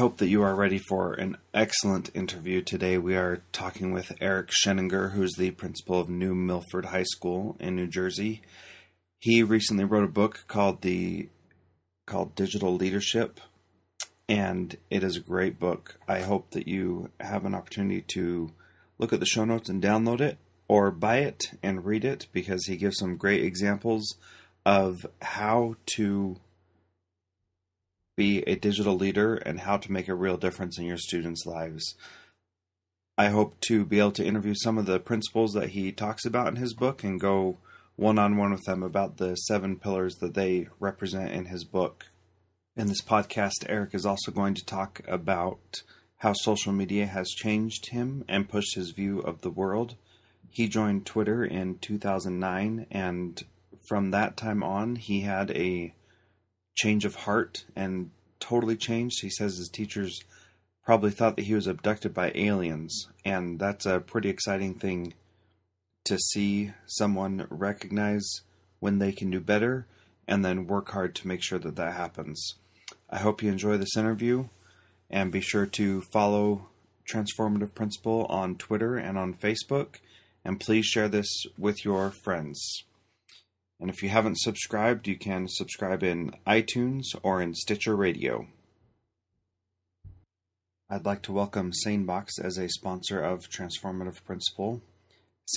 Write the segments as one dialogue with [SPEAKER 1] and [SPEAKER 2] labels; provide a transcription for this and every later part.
[SPEAKER 1] hope that you are ready for an excellent interview today. We are talking with Eric Sheninger, who's the principal of New Milford High School in New Jersey. He recently wrote a book called Digital Leadership, and it is a great book. I hope that you have an opportunity to look at the show notes and download it, or buy it and read it, because he gives some great examples of how to be a digital leader and how to make a real difference in your students' lives. I hope to be able to interview some of the principals that he talks about in his book and go one-on-one with them about the 7 pillars that they represent in his book. In this podcast, Eric is also going to talk about how social media has changed him and pushed his view of the world. He joined Twitter in 2009, and from that time on, he had a change of heart and totally changed. He says his teachers probably thought that he was abducted by aliens, and that's a pretty exciting thing to see someone recognize when they can do better and then work hard to make sure that that happens. I hope you enjoy this interview, and be sure to follow Transformative Principal on Twitter and on Facebook, and please share this with your friends. And if you haven't subscribed, you can subscribe in iTunes or in Stitcher Radio. I'd like to welcome SaneBox as a sponsor of Transformative Principal.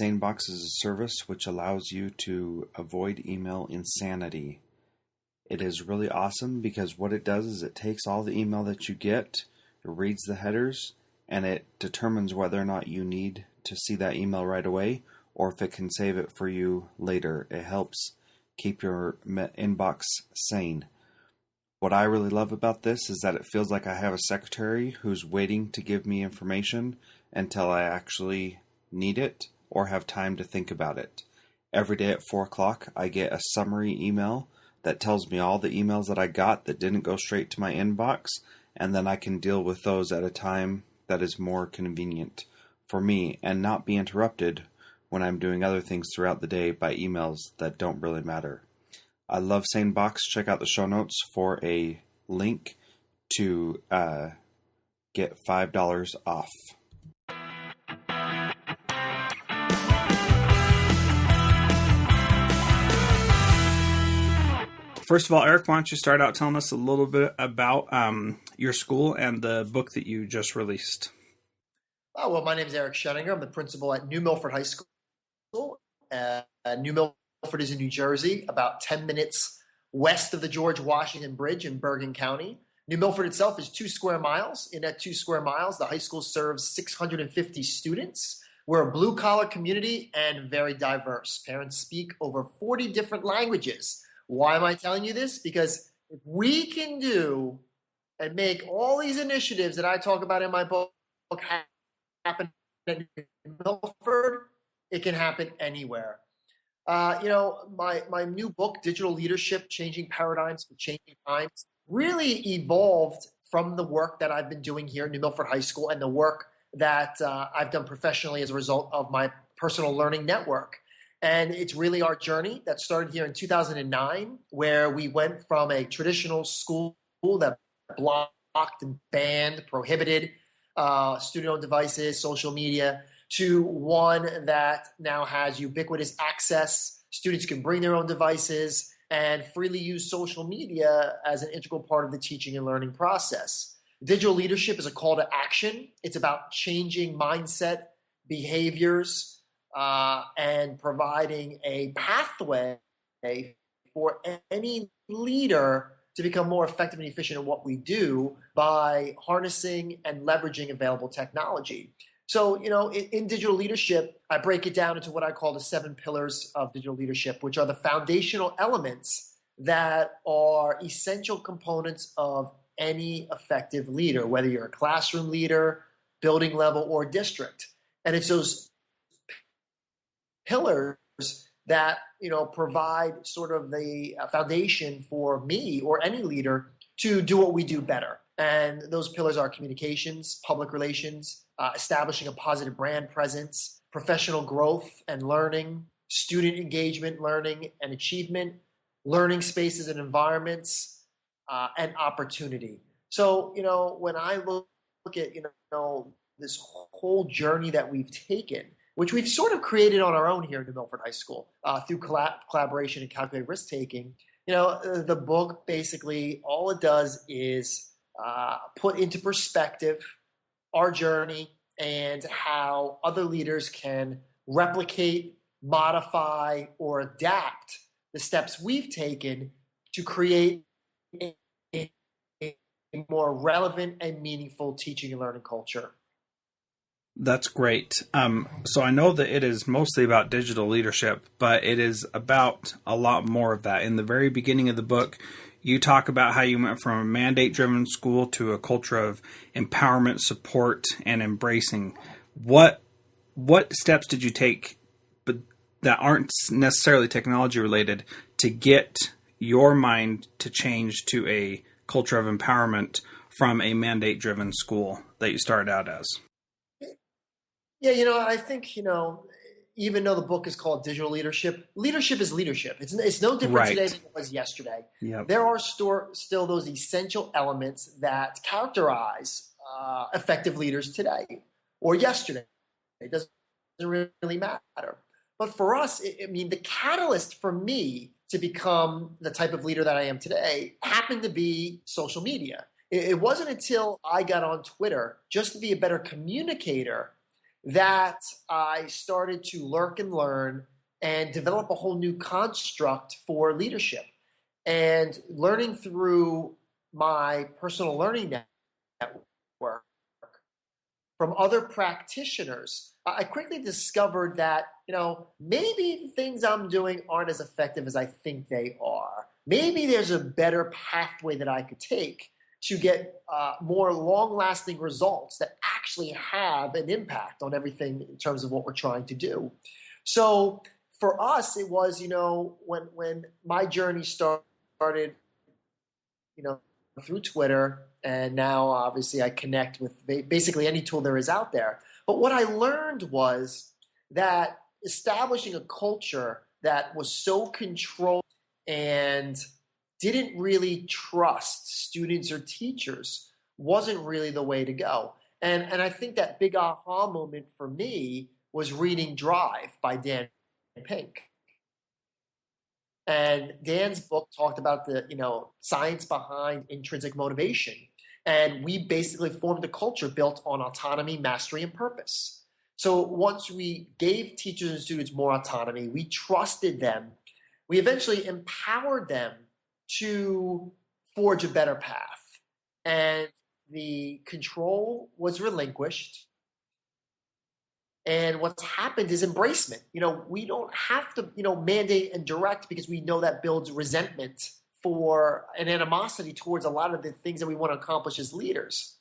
[SPEAKER 1] SaneBox is a service which allows you to avoid email insanity. It is really awesome because what it does is it takes all the email that you get, it reads the headers, and it determines whether or not you need to see that email right away, or if it can save it for you later. It helps keep your inbox sane. What I really love about this is that it feels like I have a secretary who's waiting to give me information until I actually need it or have time to think about it. Every day at 4 o'clock, I get a summary email that tells me all the emails that I got that didn't go straight to my inbox, and then I can deal with those at a time that is more convenient for me and not be interrupted when I'm doing other things throughout the day by emails that don't really matter. I love SaneBox. Check out the show notes for a link to get $5 off. First of all, Eric, why don't you start out telling us a little bit about your school and the book that you just released?
[SPEAKER 2] Oh, well, my name is Eric Sheninger. I'm the principal at New Milford High School. New Milford is in New Jersey, about 10 minutes west of the George Washington Bridge in Bergen County. New Milford itself is 2 square miles. In that 2 square miles, the high school serves 650 students. We're a blue-collar community and very diverse. Parents speak over 40 different languages. Why am I telling you this? Because if we can do and make all these initiatives that I talk about in my book happen in Milford, it can happen anywhere. My new book, Digital Leadership, Changing Paradigms for Changing Times, really evolved from the work that I've been doing here at New Milford High School and the work that I've done professionally as a result of my personal learning network. And it's really our journey that started here in 2009, where we went from a traditional school that blocked and banned, prohibited student-owned devices, social media, to one that now has ubiquitous access. Students can bring their own devices and freely use social media as an integral part of the teaching and learning process. Digital leadership is a call to action. It's about changing mindset, behaviors, and providing a pathway for any leader to become more effective and efficient in what we do by harnessing and leveraging available technology. So, in digital leadership, I break it down into what I call the 7 pillars of digital leadership, which are the foundational elements that are essential components of any effective leader, whether you're a classroom leader, building level, or district. And it's those pillars that, provide sort of the foundation for me or any leader to do what we do better. And those pillars are communications, public relations, establishing a positive brand presence, professional growth and learning, student engagement, learning and achievement, learning spaces and environments, and opportunity. So, when I look at, this whole journey that we've taken, which we've sort of created on our own here in New Milford High School through collaboration and calculated risk taking, the book basically all it does is put into perspective our journey and how other leaders can replicate, modify, or adapt the steps we've taken to create a, a more relevant and meaningful teaching and learning culture.
[SPEAKER 1] That's great. So I know that it is mostly about digital leadership, but it is about a lot more of that. In the very beginning of the book, you talk about how you went from a mandate-driven school to a culture of empowerment, support, and embracing. What steps did you take, but that aren't necessarily technology related, to get your mind to change to a culture of empowerment from a mandate-driven school that you started out as?
[SPEAKER 2] Yeah, I think, even though the book is called Digital Leadership, leadership is leadership. It's no different today than it was yesterday.
[SPEAKER 1] Yep.
[SPEAKER 2] There are still those essential elements that characterize effective leaders today or yesterday. It doesn't really matter. But for us, the catalyst for me to become the type of leader that I am today happened to be social media. It wasn't until I got on Twitter just to be a better communicator that I started to lurk and learn and develop a whole new construct for leadership. And learning through my personal learning network from other practitioners, I quickly discovered that, maybe things I'm doing aren't as effective as I think they are. Maybe there's a better pathway that I could take to get more long-lasting results that actually have an impact on everything in terms of what we're trying to do. So for us, it was, when my journey started, through Twitter, and now obviously I connect with basically any tool there is out there. But what I learned was that establishing a culture that was so controlled and didn't really trust students or teachers wasn't really the way to go. And I think that big aha moment for me was reading Drive by Dan Pink. And Dan's book talked about the, science behind intrinsic motivation. And we basically formed a culture built on autonomy, mastery, and purpose. So once we gave teachers and students more autonomy, we trusted them, we eventually empowered them to forge a better path. And the control was relinquished. And what's happened is embracement. We don't have to, mandate and direct, because we know that builds resentment for an animosity towards a lot of the things that we want to accomplish as leaders.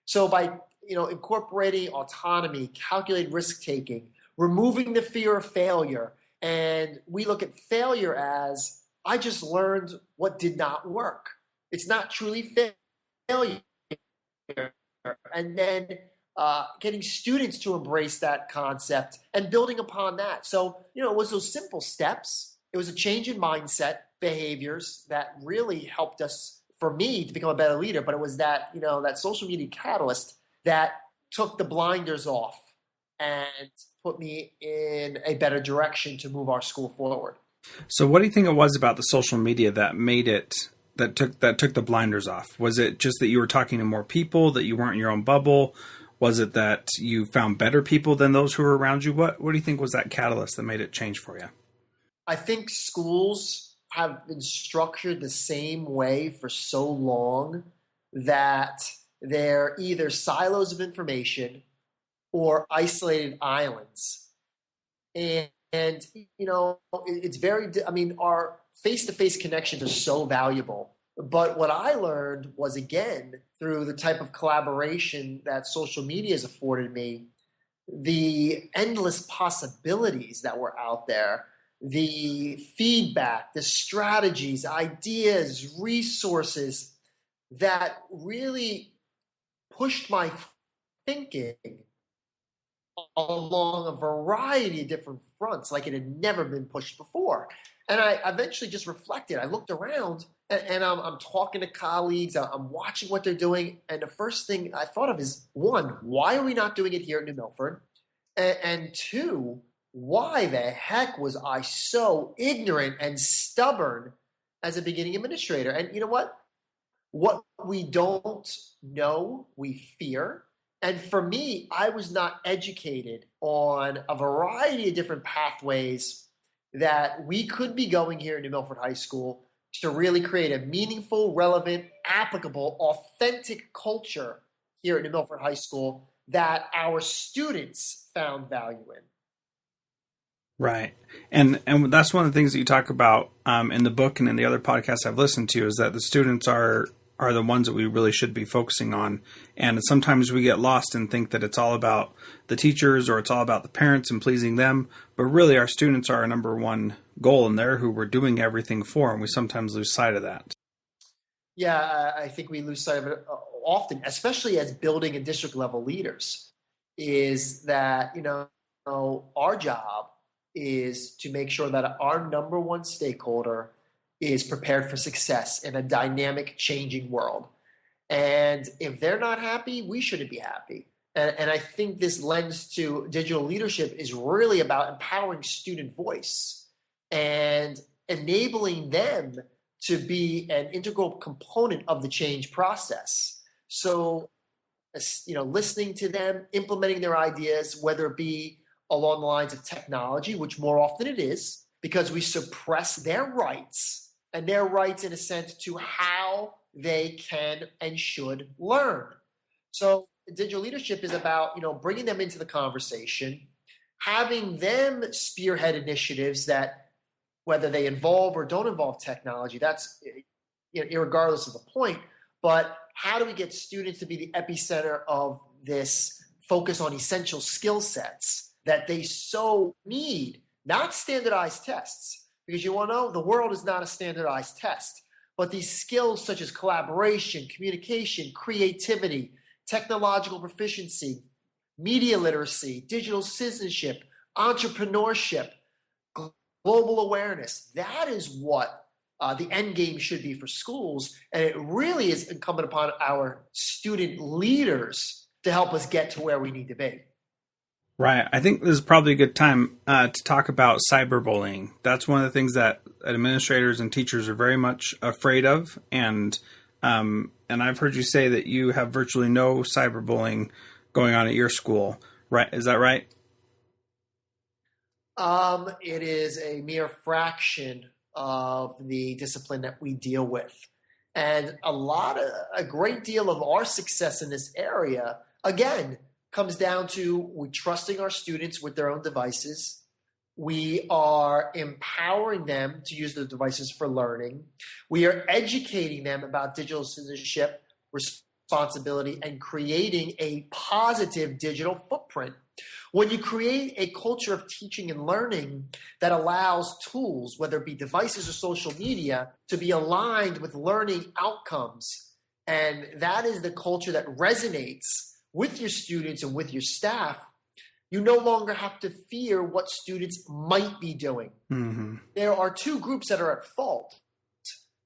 [SPEAKER 2] So by, incorporating autonomy, calculated risk taking, removing the fear of failure, and we look at failure as, I just learned what did not work. It's not truly failure. And then getting students to embrace that concept and building upon that. So, it was those simple steps. It was a change in mindset, behaviors that really helped us, for me, to become a better leader. But it was that, that social media catalyst that took the blinders off and put me in a better direction to move our school forward.
[SPEAKER 1] So what do you think it was about the social media that made it, that took the blinders off? Was it just that you were talking to more people, that you weren't in your own bubble? Was it that you found better people than those who were around you? What do you think was that catalyst that made it change for you?
[SPEAKER 2] I think schools have been structured the same way for so long that they're either silos of information or isolated islands. And it's very, our face-to-face connections are so valuable. But what I learned was, again, through the type of collaboration that social media has afforded me, the endless possibilities that were out there, the feedback, the strategies, ideas, resources that really pushed my thinking along a variety of different fronts like it had never been pushed before. And I eventually just reflected. I looked around and I'm talking to colleagues, I'm watching what they're doing. And the first thing I thought of is one, why are we not doing it here in New Milford? And two, why the heck was I so ignorant and stubborn as a beginning administrator? And you know what? What we don't know, we fear. And for me, I was not educated on a variety of different pathways that we could be going here in New Milford High School to really create a meaningful, relevant, applicable, authentic culture here at New Milford High School that our students found value in.
[SPEAKER 1] Right. And that's one of the things that you talk about in the book and in the other podcasts I've listened to, is that the students are the ones that we really should be focusing on. And sometimes we get lost and think that it's all about the teachers or it's all about the parents and pleasing them. But really, our students are our number one goal, and they're who we're doing everything for. And we sometimes lose sight of that.
[SPEAKER 2] Yeah, I think we lose sight of it often, especially as building and district level leaders, is that, our job is to make sure that our number one stakeholder is prepared for success in a dynamic, changing world. And if they're not happy, we shouldn't be happy. And I think this lens to digital leadership is really about empowering student voice and enabling them to be an integral component of the change process. So, listening to them, implementing their ideas, whether it be along the lines of technology, which more often it is, because we suppress their rights, and their rights in a sense to how they can and should learn. So digital leadership is about, bringing them into the conversation, having them spearhead initiatives that, whether they involve or don't involve technology, that's irregardless of the point. But how do we get students to be the epicenter of this focus on essential skill sets that they so need, not standardized tests? Because you want to know, the world is not a standardized test. But these skills such as collaboration, communication, creativity, technological proficiency, media literacy, digital citizenship, entrepreneurship, global awareness, that is what the end game should be for schools. And it really is incumbent upon our student leaders to help us get to where we need to be.
[SPEAKER 1] Right. I think this is probably a good time to talk about cyberbullying. That's one of the things that administrators and teachers are very much afraid of. And I've heard you say that you have virtually no cyberbullying going on at your school. Right? Is that right?
[SPEAKER 2] It is a mere fraction of the discipline that we deal with. And a great deal of our success in this area, again, comes down to we trusting our students with their own devices. We are empowering them to use the devices for learning. We are educating them about digital citizenship, responsibility, and creating a positive digital footprint. When you create a culture of teaching and learning that allows tools, whether it be devices or social media, to be aligned with learning outcomes, and that is the culture that resonates with your students and with your staff, you no longer have to fear what students might be doing. Mm-hmm. There are two groups that are at fault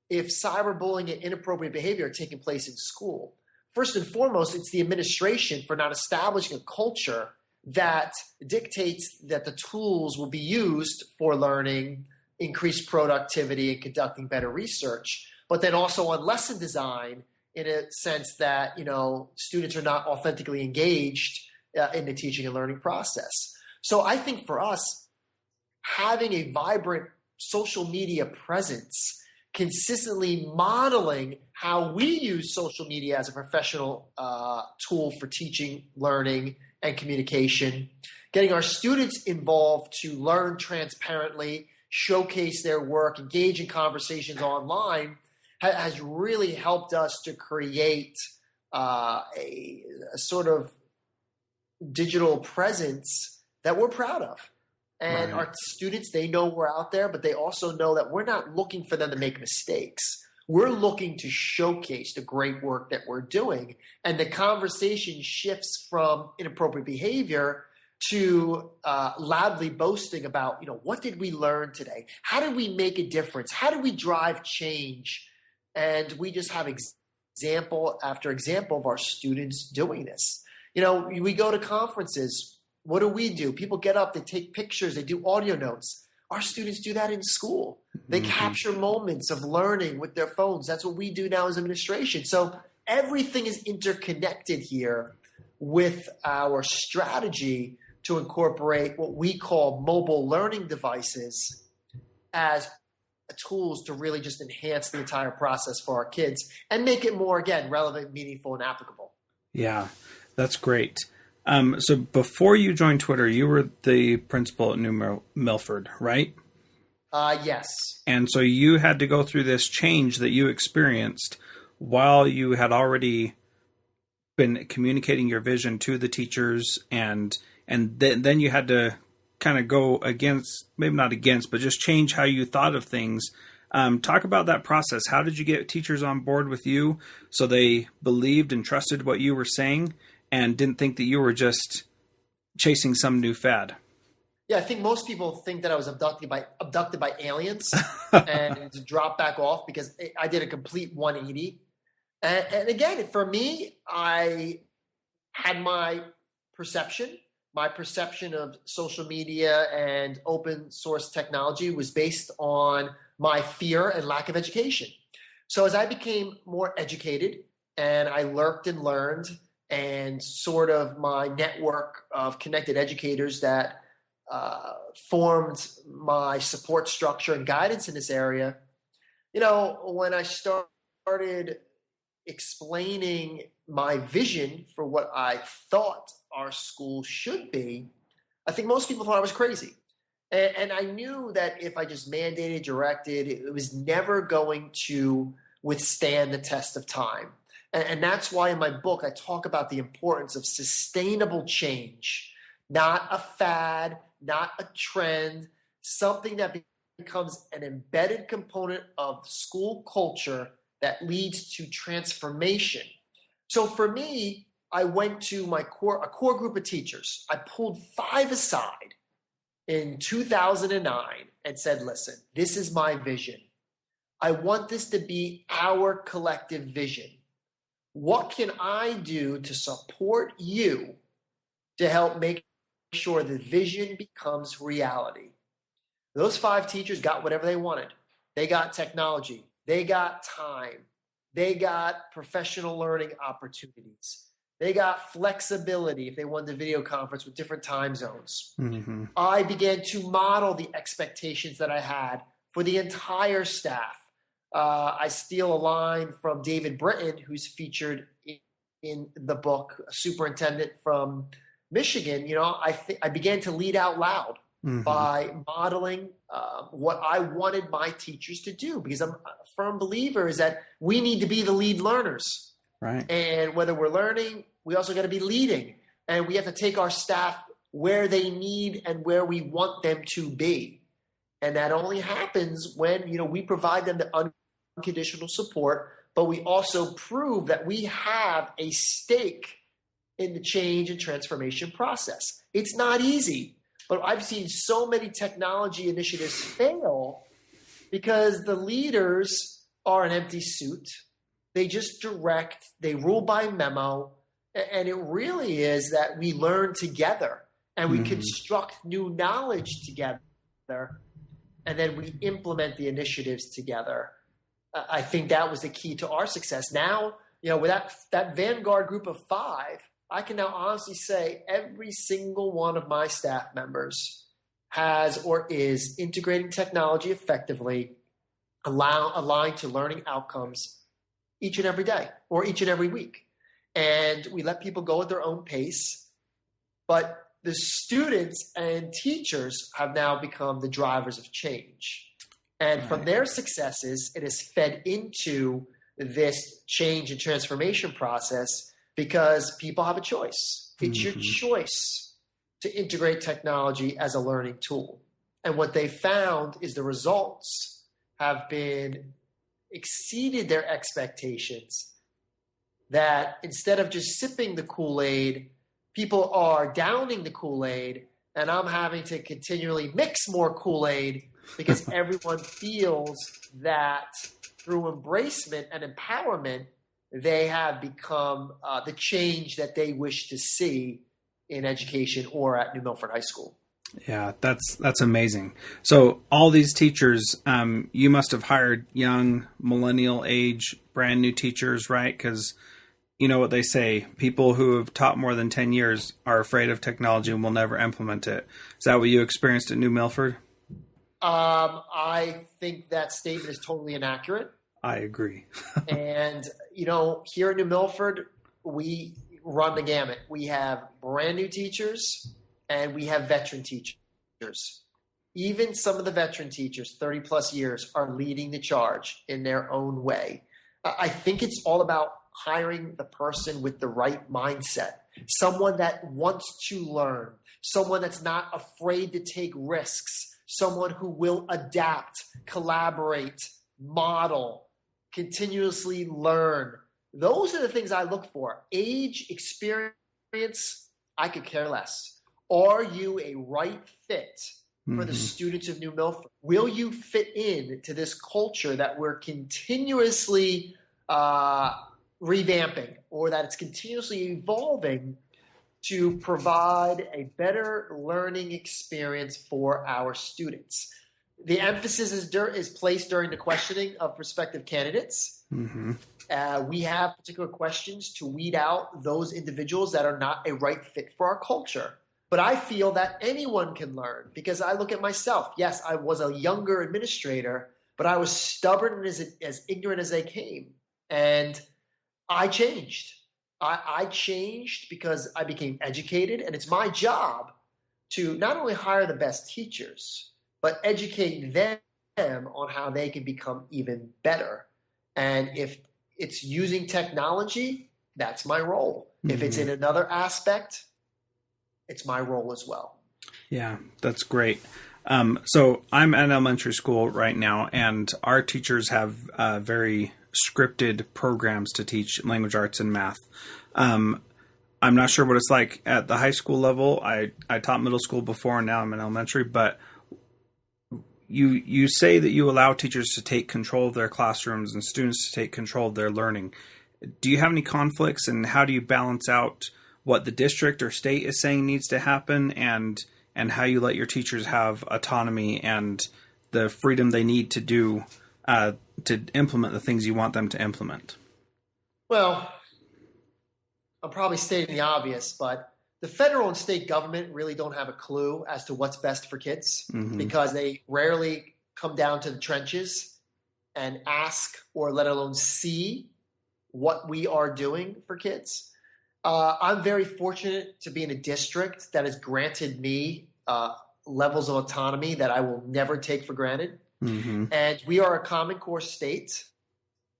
[SPEAKER 2] if cyberbullying and inappropriate behavior are taking place in school. First and foremost, it's the administration for not establishing a culture that dictates that the tools will be used for learning, increased productivity, and conducting better research. But then also on lesson design, in a sense that, students are not authentically engaged in the teaching and learning process. So I think for us, having a vibrant social media presence, consistently modeling how we use social media as a professional tool for teaching, learning, and communication, getting our students involved to learn transparently, showcase their work, engage in conversations online, has really helped us to create a sort of digital presence that we're proud of. And Our students, they know we're out there, but they also know that we're not looking for them to make mistakes. We're looking to showcase the great work that we're doing. And the conversation shifts from inappropriate behavior to loudly boasting about, what did we learn today? How did we make a difference? How did we drive change And we just have example after example of our students doing this. You know, we go to conferences. What do? People get up, they take pictures, they do audio notes. Our students do that in school. They capture moments of learning with their phones. That's what we do now as administration. So everything is interconnected here with our strategy to incorporate what we call mobile learning devices as tools to really just enhance the entire process for our kids and make it more, again, relevant, meaningful, and applicable.
[SPEAKER 1] Yeah, that's great. So before you joined Twitter, you were the principal at New Milford, right?
[SPEAKER 2] Yes.
[SPEAKER 1] And so you had to go through this change that you experienced while you had already been communicating your vision to the teachers, and then you had to kind of go against, maybe not against, but just change how you thought of things. Talk about that process. How did you get teachers on board with you so they believed and trusted what you were saying and didn't think that you were just chasing some new fad?
[SPEAKER 2] Yeah, I think most people think that I was abducted by aliens and to drop back off because I did a complete 180. And again, for me, I had my perception of social media and open source technology was based on my fear and lack of education. So as I became more educated and I lurked and learned, and sort of my network of connected educators that formed my support structure and guidance in this area, you know, when I started explaining my vision for what I thought our school should be, I think most people thought I was crazy. And I knew that if I just mandated, directed, it was never going to withstand the test of time. And that's why in my book, I talk about the importance of sustainable change, not a fad, not a trend, something that becomes an embedded component of school culture that leads to transformation. So for me, I went to a core group of teachers. I pulled 5 aside in 2009 and said, listen, this is my vision. I want this to be our collective vision. What can I do to support you to help make sure the vision becomes reality? Those 5 teachers got whatever they wanted. They got technology. They got time. They got professional learning opportunities. They got flexibility if they wanted to video conference with different time zones. Mm-hmm. I began to model the expectations that I had for the entire staff. I steal a line from David Britton, who's featured in the book, a superintendent from Michigan. You know, I began to lead out loud by modeling what I wanted my teachers to do, because I'm a firm believer is that we need to be the lead learners.
[SPEAKER 1] Right.
[SPEAKER 2] And whether we're learning, we also got to be leading, and we have to take our staff where they need and where we want them to be. And that only happens when, you know, we provide them the unconditional support, but we also prove that we have a stake in the change and transformation process. It's not easy, but I've seen so many technology initiatives fail because the leaders are an empty suit. They just direct, they rule by memo, and it really is that we learn together and we construct new knowledge together, and then we implement the initiatives together. I think that was the key to our success. Now, you know, with that vanguard group of 5, I can now honestly say every single one of my staff members has or is integrating technology effectively, aligned to learning outcomes each and every day or each and every week. And we let people go at their own pace, but the students and teachers have now become the drivers of change. And from their successes, it has fed into this change and transformation process because people have a choice. It's your choice to integrate technology as a learning tool. And what they found is the results have been exceeded their expectations, that instead of just sipping the Kool-Aid, people are downing the Kool-Aid, and I'm having to continually mix more Kool-Aid because everyone feels that through embracement and empowerment, they have become the change that they wish to see in education or at New Milford High School.
[SPEAKER 3] Yeah, that's amazing. So all these teachers, you must have hired young millennial age, brand new teachers, right? Because you know what they say, people who have taught more than 10 years are afraid of technology and will never implement it. Is that what you experienced at New Milford?
[SPEAKER 2] I think that statement is totally inaccurate.
[SPEAKER 3] I agree.
[SPEAKER 2] And, here at New Milford, we run the gamut. We have brand new teachers and we have veteran teachers. Even some of the veteran teachers, 30 plus years, are leading the charge in their own way. I think it's all about hiring the person with the right mindset, someone that wants to learn, someone that's not afraid to take risks, someone who will adapt, collaborate, model, continuously learn. Those are the things I look for. Age, experience, I could care less. Are you a right fit for the students of New Milford? Will you fit in to this culture that we're continuously revamping, or that it's continuously evolving to provide a better learning experience for our students? The emphasis is placed during the questioning of prospective candidates. We have particular questions to weed out those individuals that are not a right fit for our culture. But I feel that anyone can learn, because I look at myself. Yes, I was a younger administrator, but I was stubborn and as ignorant as they came. And I changed. I changed because I became educated, and it's my job to not only hire the best teachers, but educate them on how they can become even better. And if it's using technology, that's my role. If it's in another aspect, it's my role as well.
[SPEAKER 3] Yeah, that's great. So I'm at elementary school right now, and our teachers have very scripted programs to teach language arts and math. I'm not sure what it's like at the high school level. I taught middle school before, and now I'm in elementary, but you say that you allow teachers to take control of their classrooms and students to take control of their learning. Do you have any conflicts, and how do you balance out what the district or state is saying needs to happen, and how you let your teachers have autonomy and the freedom they need to do to implement the things you want them to implement?
[SPEAKER 2] Well, I'm probably stating the obvious, but the federal and state government really don't have a clue as to what's best for kids, because they rarely come down to the trenches and ask, or let alone see, what we are doing for kids. I'm very fortunate to be in a district that has granted me levels of autonomy that I will never take for granted. And we are a Common Core state.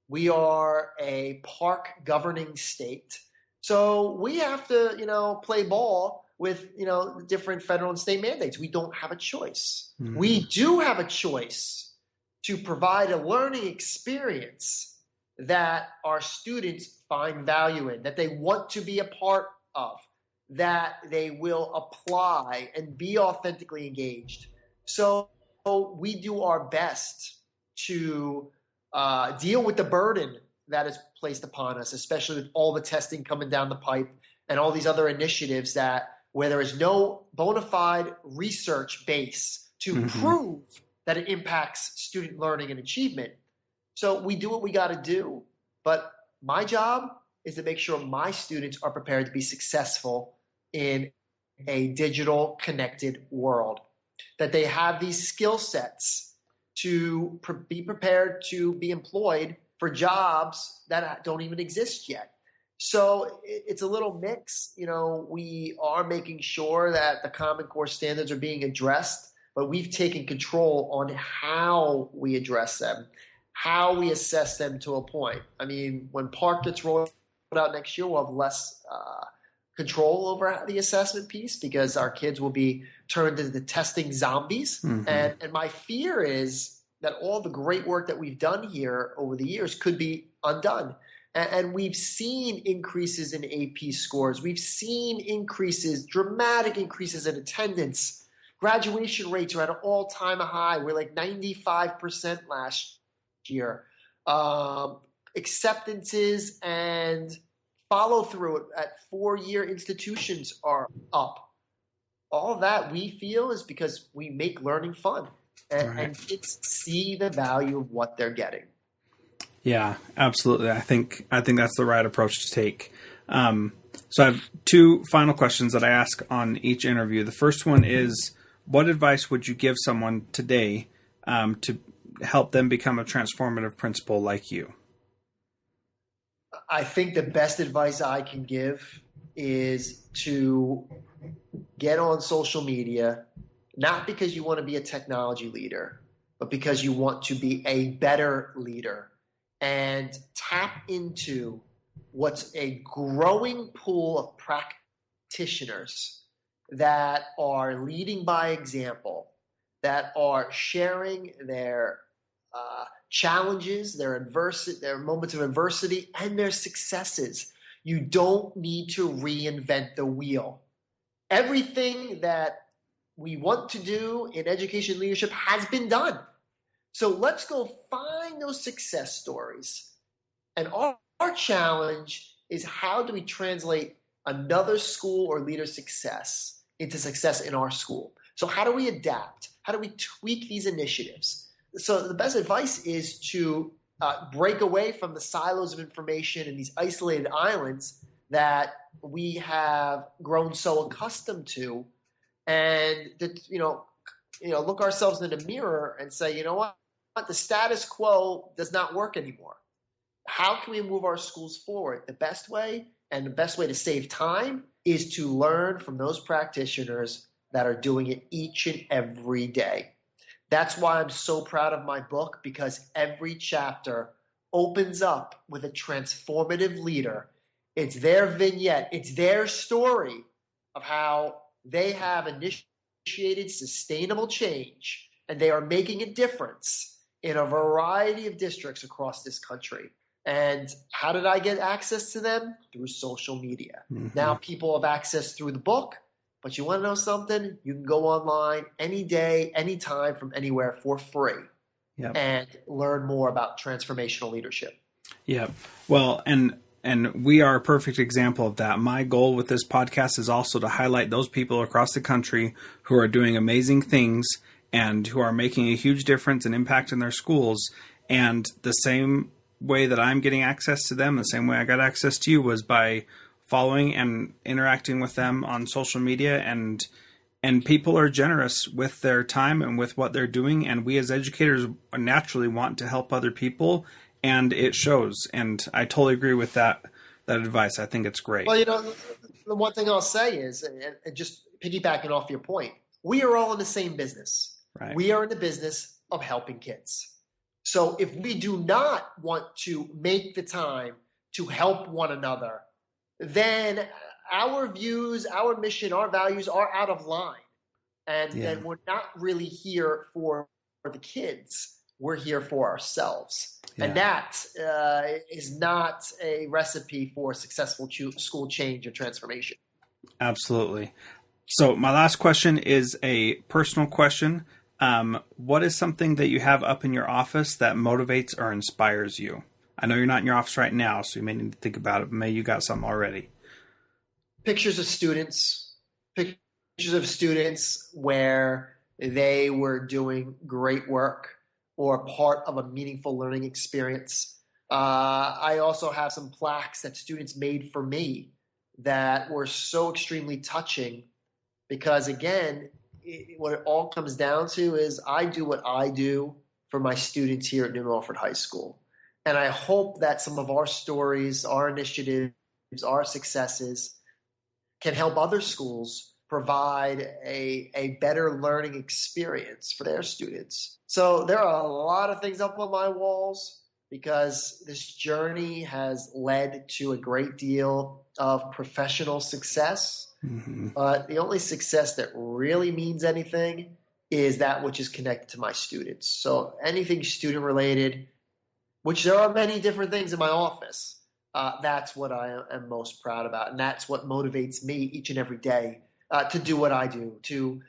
[SPEAKER 2] We are a park governing state. So we have to, play ball with, different federal and state mandates. We don't have a choice. We do have a choice to provide a learning experience that our students find value in, that they want to be a part of, that they will apply and be authentically engaged. So we do our best to deal with the burden that is placed upon us, especially with all the testing coming down the pipe and all these other initiatives where there is no bona fide research base to prove that it impacts student learning and achievement. So we do what we got to do. But my job is to make sure my students are prepared to be successful in a digital connected world, that they have these skill sets to be prepared to be employed for jobs that don't even exist yet. So it's a little mix. We are making sure that the Common Core standards are being addressed, but we've taken control on how we address them, how we assess them to a point. I mean, when Park gets rolled out next year, we'll have less control over the assessment piece, because our kids will be turned into testing zombies. And my fear is that all the great work that we've done here over the years could be undone. And we've seen increases in AP scores. We've seen dramatic increases in attendance. Graduation rates are at an all-time high. We're like 95% last year. acceptances and follow through at 4-year institutions are up. All of that we feel is because we make learning fun, and kids see the value of what they're getting.
[SPEAKER 3] Yeah, absolutely. I think that's the right approach to take. So I have 2 final questions that I ask on each interview. The first one is, what advice would you give someone today to help them become a transformative principal like you?
[SPEAKER 2] I think the best advice I can give is to get on social media, not because you want to be a technology leader, but because you want to be a better leader, and tap into what's a growing pool of practitioners that are leading by example, that are sharing their challenges, their moments of adversity, and their successes. You don't need to reinvent the wheel. Everything that we want to do in education leadership has been done. So let's go find those success stories. And our challenge is, how do we translate another school or leader's success into success in our school? So how do we adapt? How do we tweak these initiatives? So the best advice is to break away from the silos of information and these isolated islands that we have grown so accustomed to, and that, look ourselves in the mirror and say, you know what, the status quo does not work anymore. How can we move our schools forward? The best way to save time is to learn from those practitioners that are doing it each and every day. That's why I'm so proud of my book, because every chapter opens up with a transformative leader. It's their vignette. It's their story of how they have initiated sustainable change, and they are making a difference in a variety of districts across this country. And how did I get access to them? Through social media. Mm-hmm. Now people have access through the book. But you want to know something? You can go online any day, anytime, from anywhere for free, and learn more about transformational leadership.
[SPEAKER 3] Yeah. Well, and we are a perfect example of that. My goal with this podcast is also to highlight those people across the country who are doing amazing things and who are making a huge difference and impact in their schools. And the same way that I'm getting access to them, the same way I got access to you, was by following and interacting with them on social media, and people are generous with their time and with what they're doing, and we as educators naturally want to help other people, and it shows. And I totally agree with that advice. I think it's great.
[SPEAKER 2] Well, the one thing I'll say is, and just piggybacking off your point, we are all in the same business.
[SPEAKER 3] Right.
[SPEAKER 2] We are in the business of helping kids. So if we do not want to make the time to help one another, then our views, our mission, our values are out of line. And we're not really here for the kids. We're here for ourselves. Yeah. And that is not a recipe for successful school change or transformation.
[SPEAKER 3] Absolutely. So my last question is a personal question. What is something that you have up in your office that motivates or inspires you? I know you're not in your office right now, so you may need to think about it, but maybe you got something already.
[SPEAKER 2] Pictures of students where they were doing great work or part of a meaningful learning experience. I also have some plaques that students made for me that were so extremely touching, because again, what it all comes down to is I do what I do for my students here at New Milford High School. And I hope that some of our stories, our initiatives, our successes can help other schools provide a better learning experience for their students. So there are a lot of things up on my walls, because this journey has led to a great deal of professional success. Mm-hmm. But the only success that really means anything is that which is connected to my students. So anything student related, which there are many different things in my office, that's what I am most proud about. And that's what motivates me each and every day to do what I do, to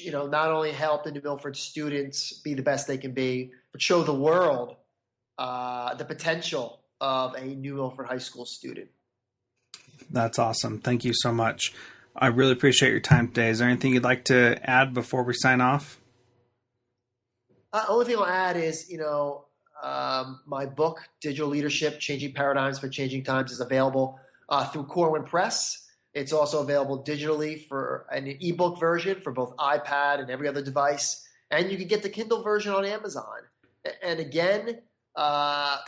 [SPEAKER 2] not only help the New Milford students be the best they can be, but show the world the potential of a New Milford High School student.
[SPEAKER 3] That's awesome. Thank you so much. I really appreciate your time today. Is there anything you'd like to add before we sign off?
[SPEAKER 2] Only thing I'll add is, my book, Digital Leadership, Changing Paradigms for Changing Times, is available through Corwin Press. It's also available digitally for an ebook version for both iPad and every other device. And you can get the Kindle version on Amazon. And again, I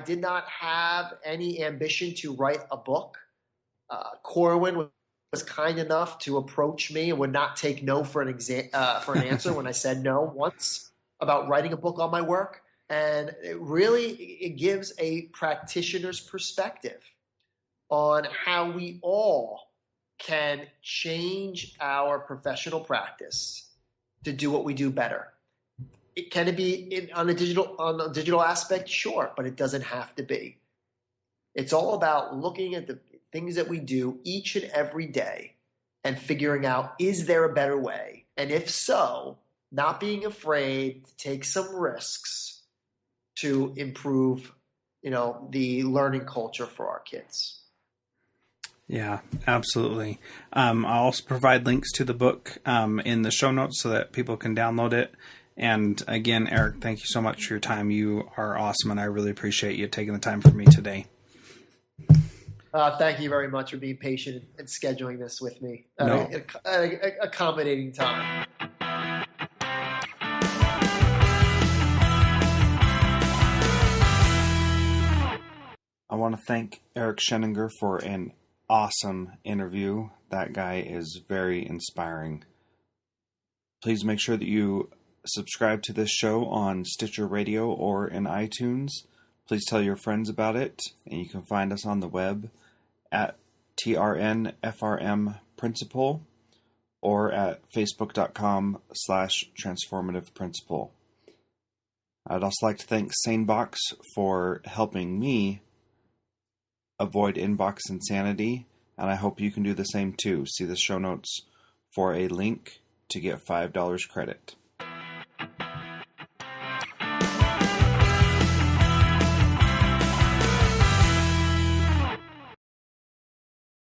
[SPEAKER 2] did not have any ambition to write a book. Corwin was kind enough to approach me and would not take no for an answer when I said no once about writing a book on my work. And it gives a practitioner's perspective on how we all can change our professional practice to do what we do better. Can it be on a digital aspect? Sure, but it doesn't have to be. It's all about looking at the things that we do each and every day and figuring out, is there a better way? And if so, not being afraid to take some risks to improve, the learning culture for our kids.
[SPEAKER 3] Yeah, absolutely. I'll also provide links to the book in the show notes so that people can download it. And again, Eric, thank you so much for your time. You are awesome, and I really appreciate you taking the time for me today.
[SPEAKER 2] Thank you very much for being patient and scheduling this with me at
[SPEAKER 3] No.
[SPEAKER 2] an accommodating time.
[SPEAKER 1] I want to thank Eric Sheninger for an awesome interview. That guy is very inspiring. Please make sure that you subscribe to this show on Stitcher Radio or in iTunes. Please tell your friends about it, and you can find us on the web at TRNFRM Principal or at facebook.com/Transformative Principal. I'd also like to thank SaneBox for helping me avoid inbox insanity, and I hope you can do the same too. See the show notes for a link to get $5 credit.